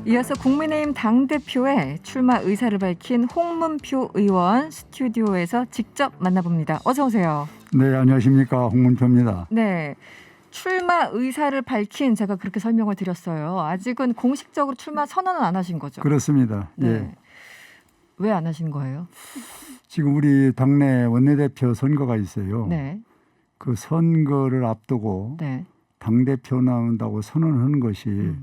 이어서 국민의힘 당대표의 출마 의사를 밝힌 홍문표 의원 스튜디오에서 직접 만나봅니다. 어서 오세요. 네, 안녕하십니까. 홍문표입니다. 네, 출마 의사를 밝힌 제가 그렇게 설명을 드렸어요. 아직은 공식적으로 출마 선언은 안 하신 거죠? 그렇습니다. 네. 예. 왜 안 하신 거예요? 지금 우리 당내 원내대표 선거가 있어요. 네. 그 선거를 앞두고 네. 당대표 나온다고 선언하는 것이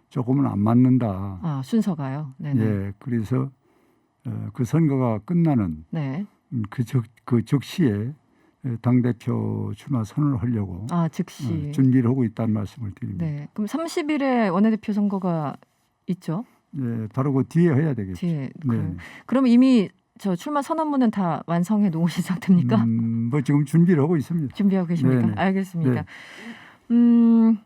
조금은 안 맞는다. 아, 순서가요? 네네. 예, 그래서 그 선거가 끝나는 네. 그 즉시에 당대표 출마 선언을 하려고 아, 즉시. 준비를 하고 있다는 말씀을 드립니다. 네. 그럼 30일에 원내대표 선거가 있죠? 예, 바로 그 뒤에 해야 되겠죠. 뒤에. 네. 그럼 이미 저 출마 선언문은 다 완성해 놓으신 상태입니까? 뭐 지금 준비를 하고 있습니다. 준비하고 계십니까? 네네. 알겠습니다. 네.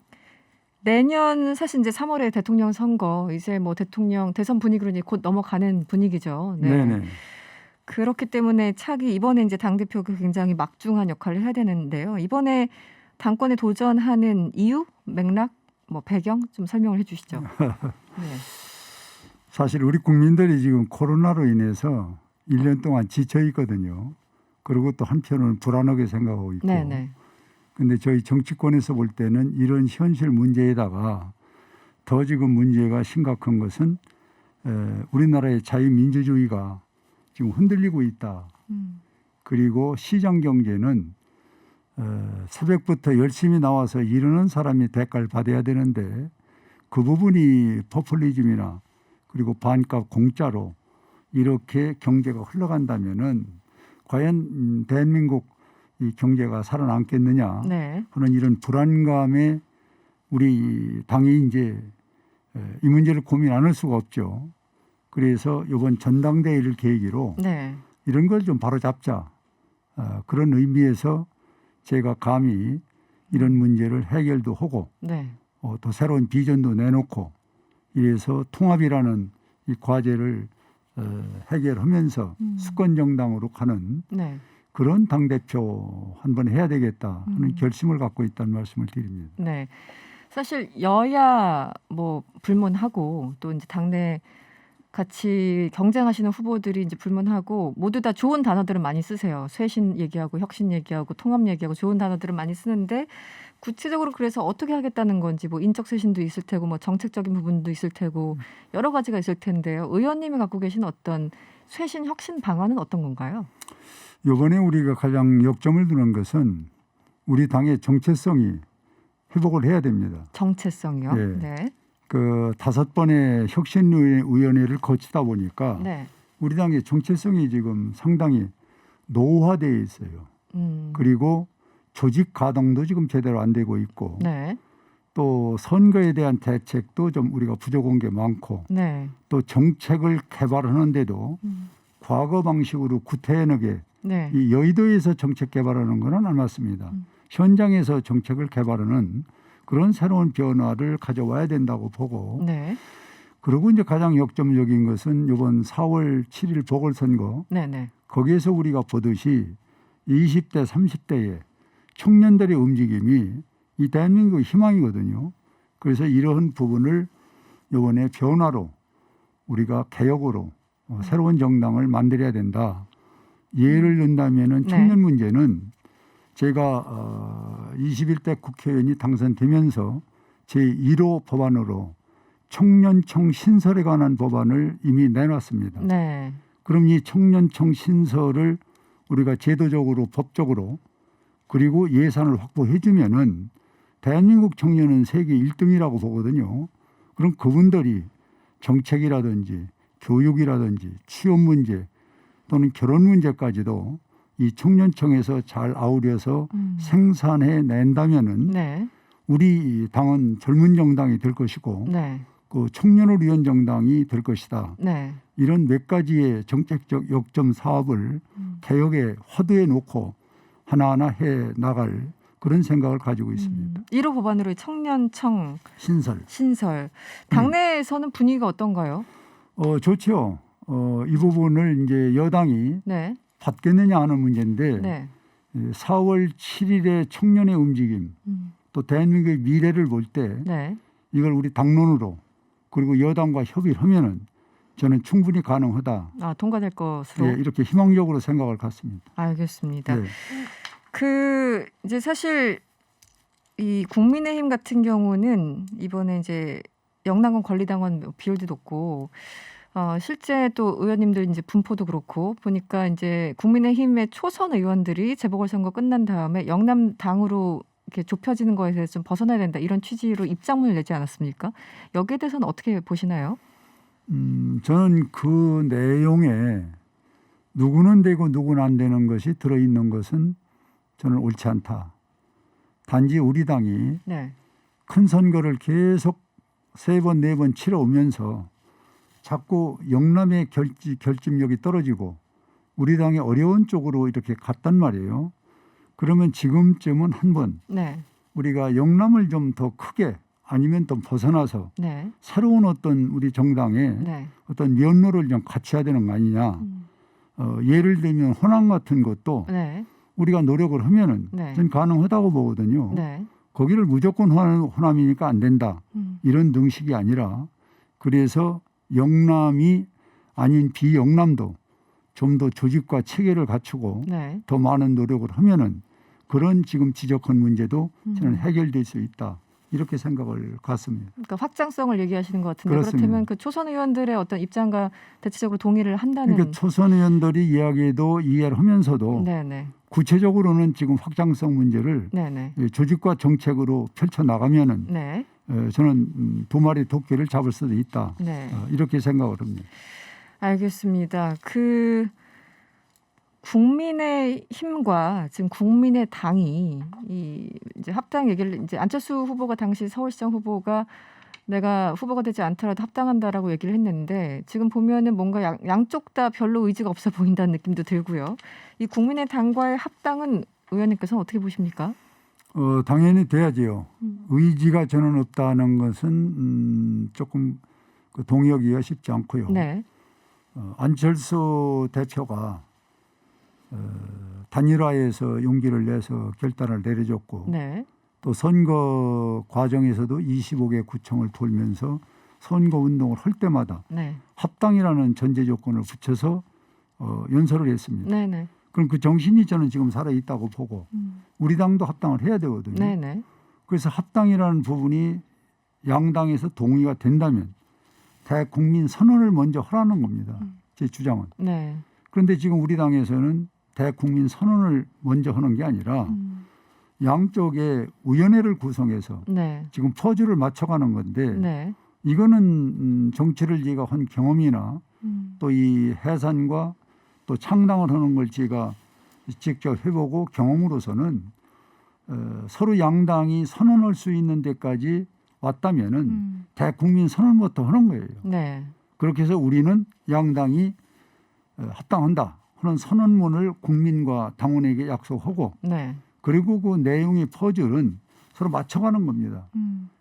내년 사실 이제 3월에 대통령 선거 이제 뭐 대통령 대선 분위기로 이제 곧 넘어가는 분위기죠. 네. 네네. 그렇기 때문에 차기 이번에 이제 당 대표가 굉장히 막중한 역할을 해야 되는데요. 이번에 당권에 도전하는 이유, 맥락, 뭐 배경 좀 설명을 해주시죠. 네. 사실 우리 국민들이 지금 코로나로 인해서 1년 동안 지쳐 있거든요. 그리고 또 한편으로는 불안하게 생각하고 있고. 네네. 근데 저희 정치권에서 볼 때는 이런 현실 문제에다가 더 지금 문제가 심각한 것은 우리나라의 자유민주주의가 지금 흔들리고 있다. 그리고 시장 경제는 새벽부터 열심히 나와서 일하는 사람이 대가를 받아야 되는데 그 부분이 포퓰리즘이나 그리고 반값 공짜로 이렇게 경제가 흘러간다면은 과연 대한민국 이 경제가 살아남겠느냐 네. 하는 이런 불안감에 우리 당이 이제 이 문제를 고민 안 할 수가 없죠. 그래서 이번 전당대회를 계기로 네. 이런 걸 좀 바로잡자. 그런 의미에서 제가 감히 이런 문제를 해결도 하고 네. 또 새로운 비전도 내놓고 이래서 통합이라는 이 과제를 해결하면서 수권 정당으로 가는 네. 그런 당대표 한번 해야 되겠다 하는 결심을 갖고 있다는 말씀을 드립니다. 네. 사실 여야 뭐 불문하고 또 이제 당내 같이 경쟁하시는 후보들이 이제 불문하고 모두 다 좋은 단어들을 많이 쓰세요. 쇄신 얘기하고 혁신 얘기하고 통합 얘기하고 좋은 단어들을 많이 쓰는데 구체적으로 그래서 어떻게 하겠다는 건지 뭐 인적 쇄신도 있을 테고 뭐 정책적인 부분도 있을 테고 여러 가지가 있을 텐데요. 의원님이 갖고 계신 어떤 쇄신 혁신 방안은 어떤 건가요? 이번에 우리가 가장 역점을 두는 것은 우리 당의 정체성이 회복을 해야 됩니다. 정체성이요? 네. 네. 그 5번의 혁신위원회를 거치다 보니까 네. 우리 당의 정체성이 지금 상당히 노후화되어 있어요. 그리고 조직 가동도 지금 제대로 안 되고 있고 네. 또 선거에 대한 대책도 좀 우리가 부족한 게 많고 네. 또 정책을 개발하는데도 과거 방식으로 구태연하게 네. 이 여의도에서 정책 개발하는 것은 안 맞습니다. 현장에서 정책을 개발하는 그런 새로운 변화를 가져와야 된다고 보고 네. 그리고 이제 가장 역점적인 것은 이번 4월 7일 보궐선거 네. 네. 거기에서 우리가 보듯이 20대 30대의 청년들의 움직임이 이 대한민국의 희망이거든요. 그래서 이러한 부분을 이번에 변화로 우리가 개혁으로 새로운 정당을 만들어야 된다. 예를 든다면은 청년 문제는 제가 21대 국회의원이 당선되면서 제1호 법안으로 청년청 신설에 관한 법안을 이미 내놨습니다. 네. 그럼 이 청년청 신설을 우리가 제도적으로 법적으로 그리고 예산을 확보해 주면은 대한민국 청년은 세계 1등이라고 보거든요. 그럼 그분들이 정책이라든지 교육이라든지 취업 문제 또는 결혼 문제까지도 이 청년청에서 잘 아우려서 생산해 낸다면은 네. 우리 당은 젊은 정당이 될 것이고 네. 그 청년을 위한 정당이 될 것이다. 네. 이런 몇 가지의 정책적 역점 사업을 개혁에 화두에 놓고 하나하나 해 나갈 그런 생각을 가지고 있습니다. 1호 법안으로 청년청 신설. 당내에서는 분위기가 어떤가요? 좋죠. 이 부분을 이제 여당이 네. 받겠느냐 하는 문제인데 네. 4월 7일의 청년의 움직임 또 대한민국의 미래를 볼 때 네. 이걸 우리 당론으로 그리고 여당과 협의를 하면은 저는 충분히 가능하다. 통과될 것으로. 예, 이렇게 희망적으로 생각을 갖습니다. 알겠습니다. 예. 이제 사실 이 국민의힘 같은 경우는 이번에 이제 영남권 권리당원 비율도 높고 실제 또 의원님들 이제 분포도 그렇고 보니까 이제 국민의힘의 초선 의원들이 재보궐선거 끝난 다음에 영남당으로 이렇게 좁혀지는 거에 대해서 좀 벗어나야 된다 이런 취지로 입장문을 내지 않았습니까? 여기에 대해서는 어떻게 보시나요? 저는 그 내용에 누구는 되고 누구는 안 되는 것이 들어있는 것은 저는 옳지 않다. 단지 우리 당이 네. 큰 선거를 계속 3번, 4번 치러오면서 자꾸 영남의 결집력이 떨어지고 우리 당이 어려운 쪽으로 이렇게 갔단 말이에요. 그러면 지금쯤은 한번 네. 우리가 영남을 좀 더 크게 아니면 또 벗어나서 네. 새로운 어떤 우리 정당의 네. 어떤 면로를 좀 같이 해야 되는 거 아니냐. 예를 들면 호남 같은 것도 네. 우리가 노력을 하면은 네. 전 가능하다고 보거든요. 네. 거기를 무조건 호남이니까 안 된다. 이런 등식이 아니라 그래서 영남이 아닌 비영남도 좀 더 조직과 체계를 갖추고 네. 더 많은 노력을 하면은 그런 지금 지적한 문제도 저는 해결될 수 있다. 이렇게 생각을 갖습니다. 그러니까 확장성을 얘기하시는 것 같은데 그렇습니다. 그렇다면 그 초선 의원들의 어떤 입장과 대체적으로 동의를 한다는. 그러니까 초선 의원들이 이야기도 이해를 하면서도 네네. 구체적으로는 지금 확장성 문제를 네네. 조직과 정책으로 펼쳐 나가면은 네. 저는 두 마리 토끼를 잡을 수도 있다. 네. 이렇게 생각을 합니다. 알겠습니다. 국민의힘과 지금 국민의당이 이제 합당 얘기를 이제 안철수 후보가 당시 서울시장 후보가 내가 후보가 되지 않더라도 합당한다라고 얘기를 했는데 지금 보면은 뭔가 양쪽 다 별로 의지가 없어 보인다는 느낌도 들고요. 이 국민의당과의 합당은 의원님께서는 어떻게 보십니까? 당연히 돼야지요. 의지가 저는 없다는 것은 조금 동의하기가 쉽지 않고요. 네. 안철수 대표가 단일화에서 용기를 내서 결단을 내려줬고 네. 또 선거 과정에서도 25개 구청을 돌면서 선거 운동을 할 때마다 네. 합당이라는 전제 조건을 붙여서 연설을 했습니다. 네네. 그럼 그 정신이 저는 지금 살아있다고 보고 우리 당도 합당을 해야 되거든요. 네네. 그래서 합당이라는 부분이 양당에서 동의가 된다면 대국민 선언을 먼저 하라는 겁니다. 제 주장은. 네. 그런데 지금 우리 당에서는 대국민 선언을 먼저 하는 게 아니라 양쪽에 위원회를 구성해서 네. 지금 퍼즐을 맞춰가는 건데 네. 이거는 정치를 제가 한 경험이나 또 이 해산과 또 창당을 하는 걸 제가 직접 해보고 경험으로서는 서로 양당이 선언할 수 있는 데까지 왔다면은 대국민 선언부터 하는 거예요. 네. 그렇게 해서 우리는 양당이 합당한다 하는 선언문을 국민과 당원에게 약속하고 네. 그리고 그 내용의 퍼즐은 서로 맞춰가는 겁니다.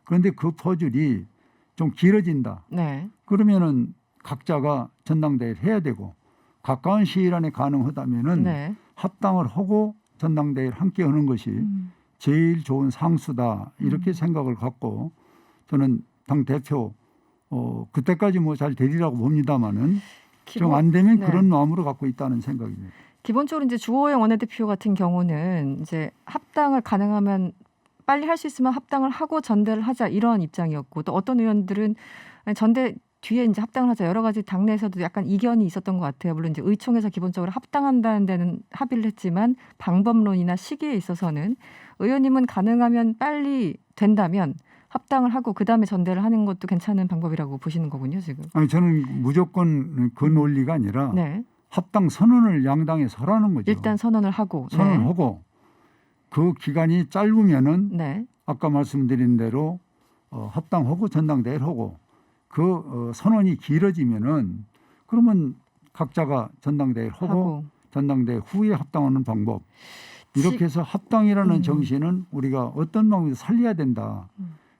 그런데 그 퍼즐이 좀 길어진다. 네. 그러면은 각자가 전당대회를 해야 되고 가까운 시일 안에 가능하다면은 네. 합당을 하고 전당대회를 함께 하는 것이 제일 좋은 상수다 이렇게 생각을 갖고 저는 당 대표 그때까지 뭐 잘 되리라고 봅니다만은 좀 안 되면 네. 그런 마음으로 갖고 있다는 생각입니다. 기본적으로 이제 주호영 원내대표 같은 경우는 이제 합당을 가능하면 빨리 할 수 있으면 합당을 하고 전대를 하자 이런 입장이었고 또 어떤 의원들은 아니, 전대 뒤에 이제 합당을 하자 여러 가지 당내에서도 약간 이견이 있었던 것 같아요. 물론 이제 의총에서 기본적으로 합당한다는 데는 합의를 했지만 방법론이나 시기에 있어서는 의원님은 가능하면 빨리 된다면 합당을 하고 그다음에 전대를 하는 것도 괜찮은 방법이라고 보시는 거군요, 지금. 아니 저는 무조건 그 논리가 아니라 네. 합당 선언을 양당에서 하라는 거죠. 일단 선언을 하고. 선언하고 그 기간이 짧으면은 네. 아까 말씀드린 대로 합당하고 전당대회를 하고 그 선언이 길어지면은 그러면 각자가 전당대회를 하고 전당대회 후에 합당하는 방법 이렇게 해서 합당이라는 정신은 우리가 어떤 방법에서 살려야 된다.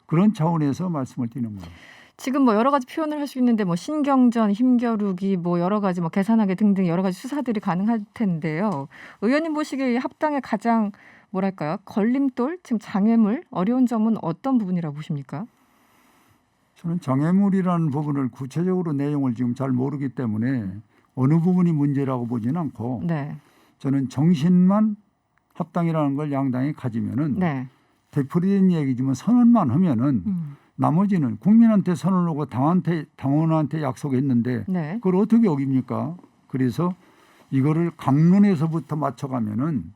그런 차원에서 말씀을 드리는 거예요. 지금 뭐 여러 가지 표현을 할 수 있는데 뭐 신경전, 힘겨루기, 뭐 여러 가지 뭐 계산하기 등등 여러 가지 수사들이 가능할 텐데요. 의원님 보시기에 합당의 가장 뭐랄까요? 걸림돌, 지금 장애물, 어려운 점은 어떤 부분이라고 보십니까? 저는 장애물이라는 부분을 구체적으로 내용을 지금 잘 모르기 때문에 어느 부분이 문제라고 보지는 않고 네. 저는 정신만 합당이라는 걸 양당이 가지면은 네. 되풀이된 얘기지만 선언만 하면은 나머지는 국민한테 선언하고 당원한테 약속했는데 네. 그걸 어떻게 어깁니까? 그래서 이거를 강론에서부터 맞춰가면은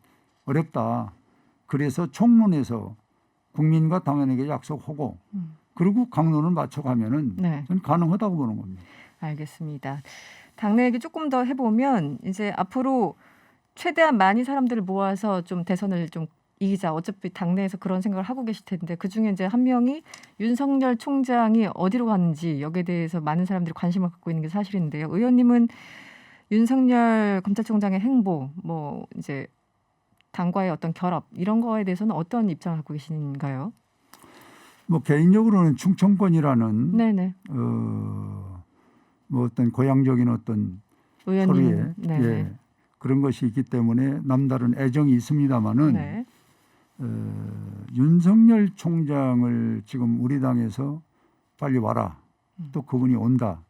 어렵다. 그래서 총론에서 국민과 당원에게 약속하고 그리고 강론을 맞춰가면은 네. 저는 가능하다고 보는 겁니다. 알겠습니다. 당내 얘기 조금 더 해보면 이제 앞으로 최대한 많이 사람들을 모아서 좀 대선을 좀 이기자. 어차피 당내에서 그런 생각을 하고 계실 텐데 그중에 이제 한 명이 윤석열 총장이 어디로 가는지 여기에 대해서 많은 사람들이 관심을 갖고 있는 게 사실인데요. 의원님은 윤석열 검찰총장의 행보, 뭐 이제 당과의 어떤 결합 이런 거에 대해서는 어떤 입장을 갖고 계신가요? 뭐 개인적으로는 충청권이라는 네네. 뭐 어떤 고향적인 어떤 의원님. 서로의 예, 그런 것이 있기 때문에 남다른 애정이 있습니다마는 네. 윤석열 총장을 지금 우리 당에서 빨리 와라. 또 그분이 온다.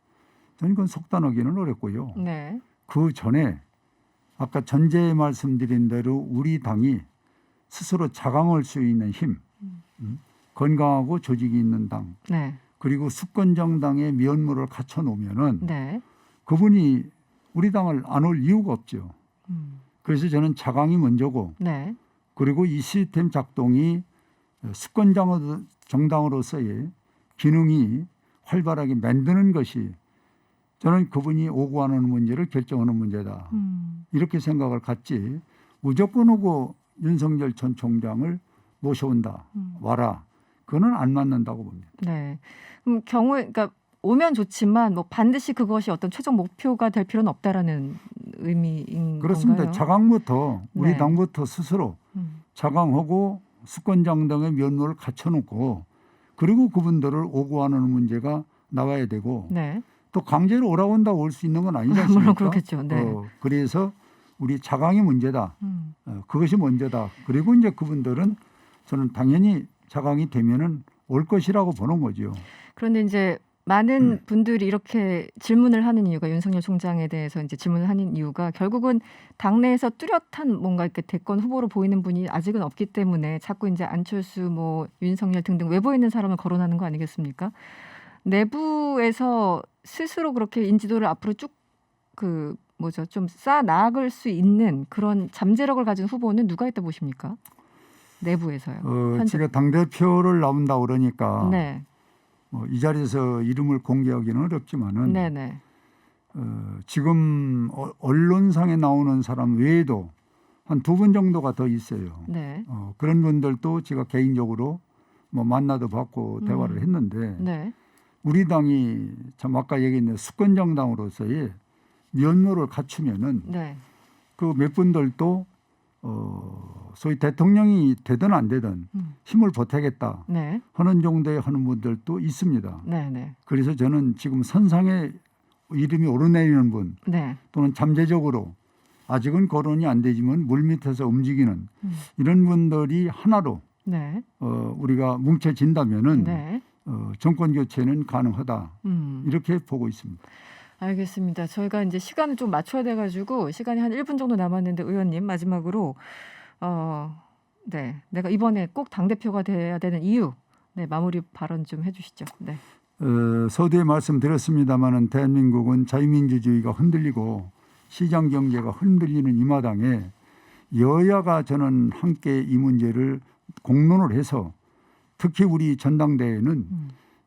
저는 그건 속단하기는 어렵고요. 네. 그 전에 아까 전제에 말씀드린 대로 우리 당이 스스로 자강할 수 있는 힘, 건강하고 조직이 있는 당, 네. 그리고 수권정당의 면모를 갖춰놓으면은 네. 그분이 우리 당을 안 올 이유가 없죠. 그래서 저는 자강이 먼저고 네. 그리고 이 시스템 작동이 수권정당으로서의 기능이 활발하게 만드는 것이 저는 그분이 오고 안 오는 문제를 결정하는 문제다. 이렇게 생각을 갖지 무조건 오고 윤석열 전 총장을 모셔온다. 와라. 그거는 안 맞는다고 봅니다. 네. 그러니까 오면 좋지만 뭐 반드시 그것이 어떤 최종 목표가 될 필요는 없다라는 의미인 그렇습니다. 건가요? 자강부터 우리 네. 당부터 스스로 자강하고 수권정당의 면모를 갖춰놓고 그리고 그분들을 오고 안 오는 문제가 나와야 되고 네. 또 강제로 오라고 한다고 올 수 있는 건 아니지 않습니까? 물론 그렇겠죠. 네. 그래서 우리 자강이 문제다. 그것이 먼저다. 그리고 이제 그분들은 저는 당연히 자강이 되면은 올 것이라고 보는 거죠. 그런데 이제 많은 분들이 이렇게 질문을 하는 이유가 윤석열 총장에 대해서 이제 질문을 하는 이유가 결국은 당내에서 뚜렷한 뭔가 이렇게 대권 후보로 보이는 분이 아직은 없기 때문에 자꾸 이제 안철수 뭐 윤석열 등등 외부에 있는 사람을 거론하는 거 아니겠습니까? 내부에서 스스로 그렇게 인지도를 앞으로 쭉 좀 쌓아 나갈 수 있는 그런 잠재력을 가진 후보는 누가 있다 보십니까? 내부에서요. 제가 당대표를 나온다 그러니까 네. 이 자리에서 이름을 공개하기는 어렵지만은 네네. 지금 언론상에 나오는 사람 외에도 한 2분 정도가 더 있어요. 네. 그런 분들도 제가 개인적으로 뭐 만나도 받고 대화를 했는데 네. 우리 당이 참 아까 얘기했는데 수권정당으로서의 면모를 갖추면은 네. 그 몇 분들도 소위 대통령이 되든 안 되든 힘을 보태겠다 네. 하는 정도의 하는 분들도 있습니다. 네. 네. 그래서 저는 지금 선상에 이름이 오르내리는 분 네. 또는 잠재적으로 아직은 거론이 안 되지만 물밑에서 움직이는 이런 분들이 하나로 네. 우리가 뭉쳐진다면은 네. 정권 교체는 가능하다 이렇게 보고 있습니다. 알겠습니다. 저희가 이제 시간을 좀 맞춰야 돼가지고 시간이 한 1분 정도 남았는데 의원님 마지막으로 네, 내가 이번에 꼭 당대표가 돼야 되는 이유 네, 마무리 발언 좀 해주시죠. 네. 서두에 말씀드렸습니다마는 대한민국은 자유민주주의가 흔들리고 시장 경제가 흔들리는 이 마당에 여야가 저는 함께 이 문제를 공론을 해서 특히 우리 전당대회는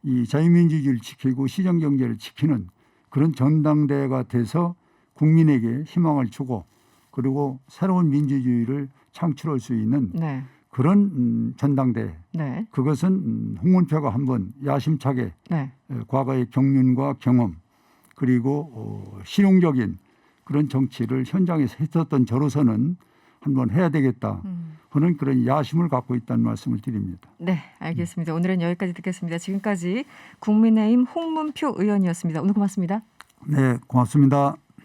이 자유민주주의를 지키고 시장 경제를 지키는 그런 전당대회가 돼서 국민에게 희망을 주고 그리고 새로운 민주주의를 창출할 수 있는 네. 그런 전당대회. 네. 그것은 홍문표가 한번 야심차게 네. 과거의 경륜과 경험 그리고 실용적인 그런 정치를 현장에서 했었던 저로서는 한번 해야 되겠다 하는 그런 야심을 갖고 있다는 말씀을 드립니다. 네, 알겠습니다. 오늘은 여기까지 듣겠습니다. 지금까지 국민의힘 홍문표 의원이었습니다. 오늘 고맙습니다. 네, 고맙습니다.